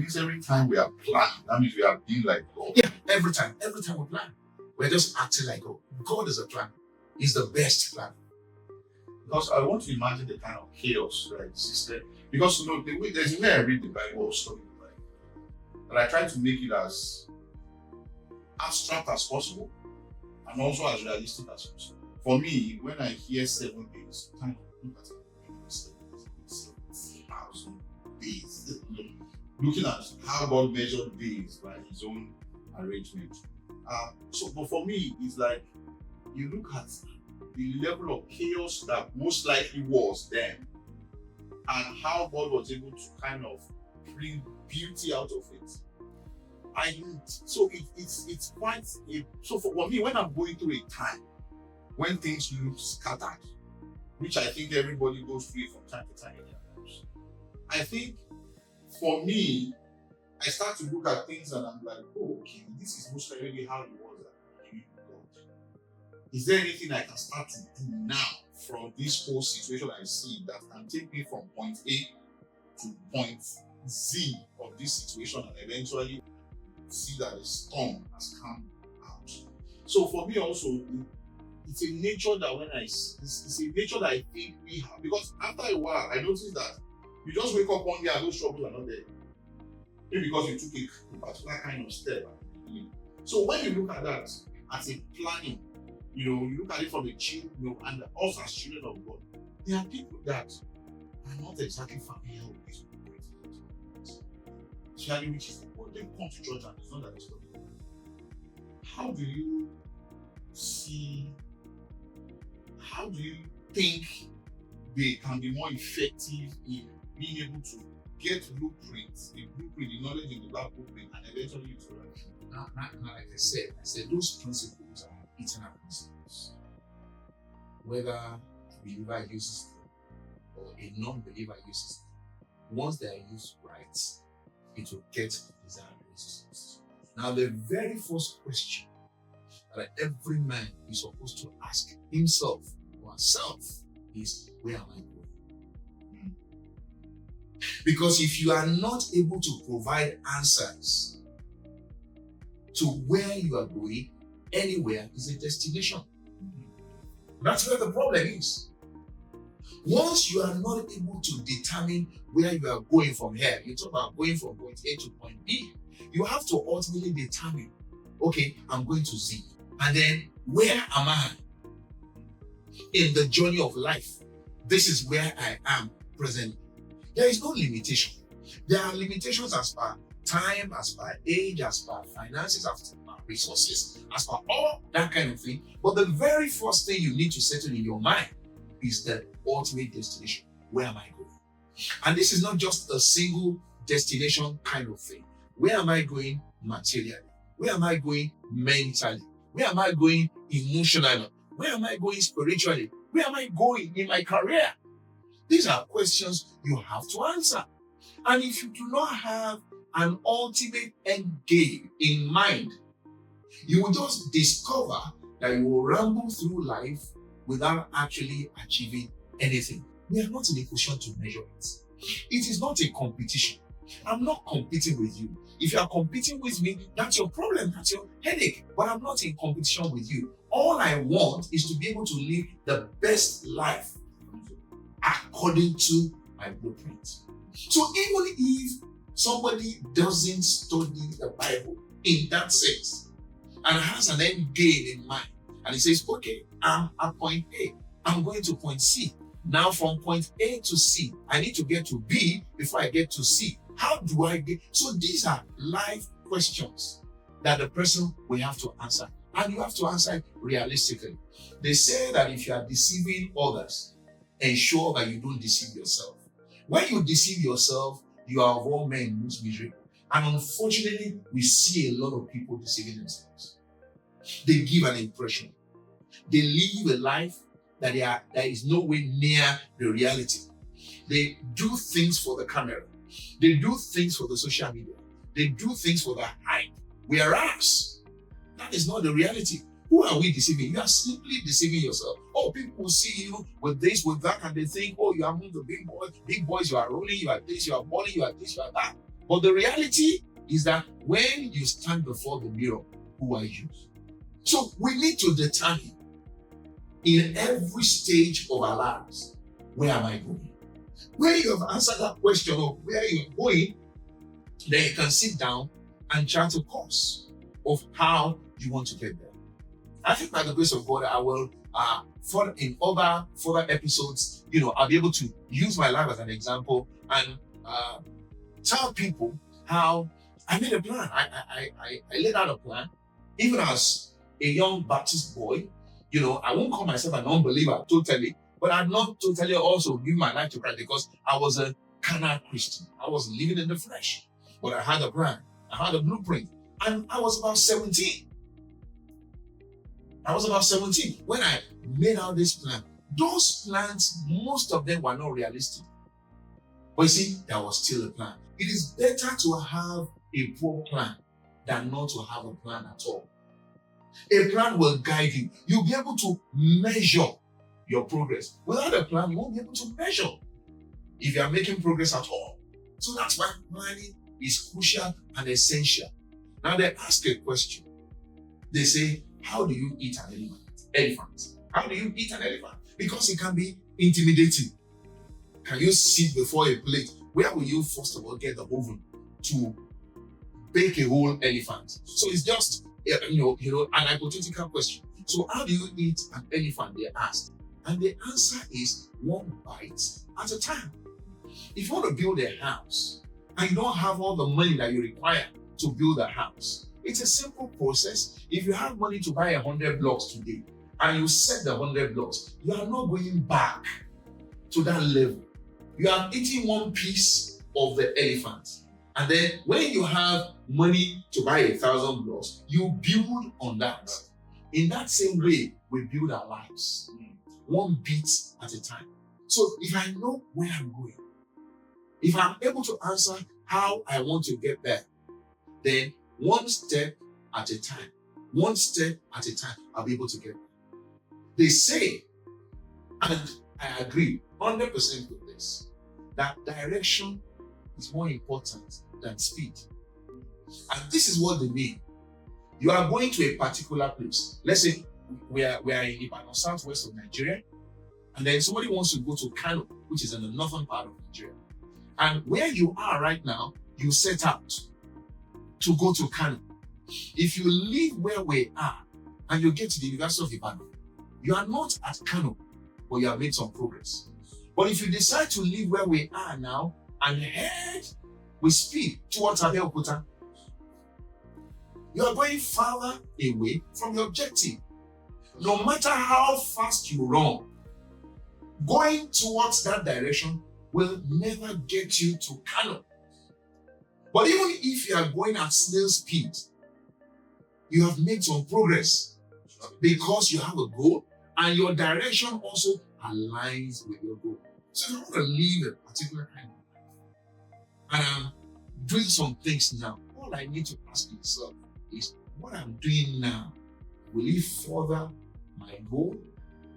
means every time we are planning, that means we are being like God. Yeah, every time we plan, we're just acting like God. God is a plan. He's the best plan. Because I want to imagine the kind of chaos that existed. Because there's a way I read the Bible or study the Bible, but I try to make it as abstract as possible and also as realistic as possible. For me, when I hear 7 days, kind of look at it, 7,000 days. Looking at how God measured days by his own arrangement. But for me, it's like you look at the level of chaos that most likely was then, and how God was able to kind of bring beauty out of it. It's quite so for me, when I'm going through a time when things look scattered, which I think everybody goes through from time to time in their lives, I think for me, I start to look at things and I'm like, oh, okay, this is most likely how it was at the beginning of God. Is there anything I can start to do now from this whole situation I see that can take me from point A to point Z of this situation and eventually see that the storm has come out? So for me also, it's a nature that it's a nature that I think we have, because after a while I noticed that you just wake up one day and those troubles are not there. Maybe because you took a particular kind of step. So when you look at that as a planning, you look at it from a child, and us as children of God, there are people that are not exactly familiar with this. Especially which is the word. They come to church and it's not that it's not. How do you think they can be more effective in being able to get the knowledge in the black blueprint, and eventually use it? Now, like I said, those principles are eternal principles. Whether a believer uses them or a non-believer uses them, once they are used right, it will get the desired results. Now, the very first question that every man is supposed to ask himself or herself is, where am I going? Because if you are not able to provide answers to where you are going, anywhere is a destination. That's where the problem is. Once you are not able to determine where you are going from here, you talk about going from point A to point B, you have to ultimately determine, okay, I'm going to Z. And then where am I in the journey of life? This is where I am presently. There is no limitation. There are limitations as per time, as per age, as per finances, as per resources, as per all that kind of thing. But the very first thing you need to settle in your mind is the ultimate destination. Where am I going? And this is not just a single destination kind of thing. Where am I going materially? Where am I going mentally? Where am I going emotionally? Where am I going spiritually? Where am I going in my career? These are questions you have to answer. And if you do not have an ultimate end game in mind, you will just discover that you will ramble through life without actually achieving anything. We are not in a position to measure it. It is not a competition. I'm not competing with you. If you are competing with me, that's your problem, that's your headache. But I'm not in competition with you. All I want is to be able to live the best life according to my blueprint. So even if somebody doesn't study the Bible in that sense and has an end game in mind, and he says, okay, I'm at point A, I'm going to point C. Now from point A to C, I need to get to B before I get to C. How do I get? So these are life questions that the person will have to answer. And you have to answer it realistically. They say that if you are deceiving others, ensure that you don't deceive yourself. When you deceive yourself, you are of all men most miserable. And unfortunately, we see a lot of people deceiving themselves. They give an impression. They live a life that is nowhere near the reality. They do things for the camera. They do things for the social media. They do things for the hype. Whereas, that is not the reality. Who are we deceiving? You are simply deceiving yourself. Oh, people will see you with this, with that, and they think, oh, you are among the big boys. Big boys, you are rolling, you are this, you are balling, you are this, you are that. But the reality is that when you stand before the mirror, who are you? So we need to determine in every stage of our lives, where am I going? When you have answered that question of where you're going, then you can sit down and chart a course of how you want to get there. I think by the grace of God, I will, in other further episodes, I'll be able to use my life as an example and tell people how I made a plan. I laid out a plan, even as a young Baptist boy. I won't call myself an unbeliever totally, but I'd not totally also give my life to Christ because I was a carnal Christian. I was living in the flesh, but I had a plan. I had a blueprint, and I was about 17. When I made out this plan. Those plans, most of them were not realistic. But you see, there was still a plan. It is better to have a poor plan than not to have a plan at all. A plan will guide you. You'll be able to measure your progress. Without a plan, you won't be able to measure if you are making progress at all. So that's why planning is crucial and essential. Now they ask a question. They say, how do you eat an elephant? How do you eat an elephant? Because it can be intimidating. Can you sit before a plate? Where will you first of all get the oven to bake a whole elephant? So it's just an hypothetical question. So how do you eat an elephant? They asked. And the answer is one bite at a time. If you want to build a house and you don't have all the money that you require to build a house, it's a simple process. If you have money to buy 100 blocks today and you set the 100 blocks, you are not going back to that level. You are eating one piece of the elephant. And then when you have money to buy 1,000 blocks, you build on that. In that same way, we build our lives. One bit at a time. So if I know where I'm going, if I'm able to answer how I want to get there, then one step at a time, I'll be able to get there. They say, and I agree 100% with this, that direction is more important than speed. And this is what they mean. You are going to a particular place. Let's say we are in Ibadan, southwest of Nigeria, and then somebody wants to go to Kano, which is in the northern part of Nigeria. And where you are right now, you set out to go to Kano. If you leave where we are and you get to the University of Ibadan, you are not at Kano, but you have made some progress. But if you decide to leave where we are now and head with speed towards Abeokuta, you are going farther away from your objective. No matter how fast you run, going towards that direction will never get you to Kano. But even if you are going at snail speed, you have made some progress because you have a goal and your direction also aligns with your goal. So if you want to live a particular kind of life, and I'm doing some things now, all I need to ask myself is, what I'm doing now, will it further my goal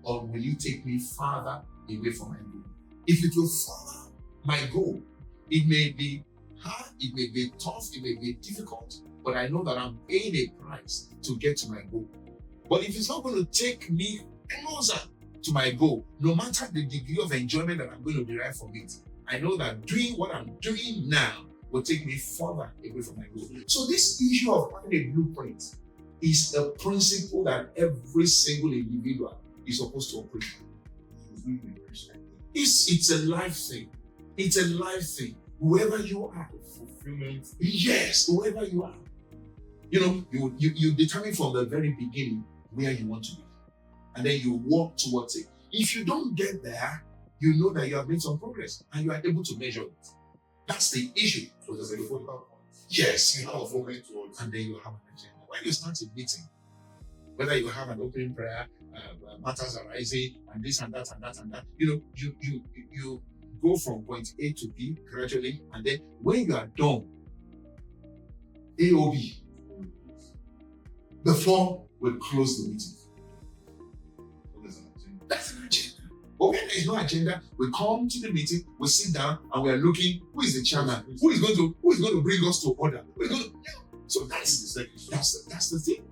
or will it take me farther away from my goal? If it will further my goal, it may be hard, it may be tough, it may be difficult, but I know that I'm paying a price to get to my goal. But if it's not going to take me closer to my goal, no matter the degree of enjoyment that I'm going to derive from it, I know that doing what I'm doing now will take me further away from my goal. So this issue of having a blueprint is a principle that every single individual is supposed to operate. It's a life thing. It's a life thing. Whoever you are, fulfillment. Yes, whoever you are. You determine from the very beginning where you want to be. And then you walk towards it. If you don't get there, you know that you have made some progress and you are able to measure it. That's the issue. So there's a focal point. Yes, you have a focal point, and then you have an agenda. When you start a meeting, whether you have an opening prayer, matters arising, and this and that and that and that, you go from point A to B gradually, and then when you are done, AOB, before we close the meeting. That's an agenda. But when there is no agenda, we come to the meeting, we sit down, and we are looking who is the chairman, who is going to bring us to order. So that's the thing.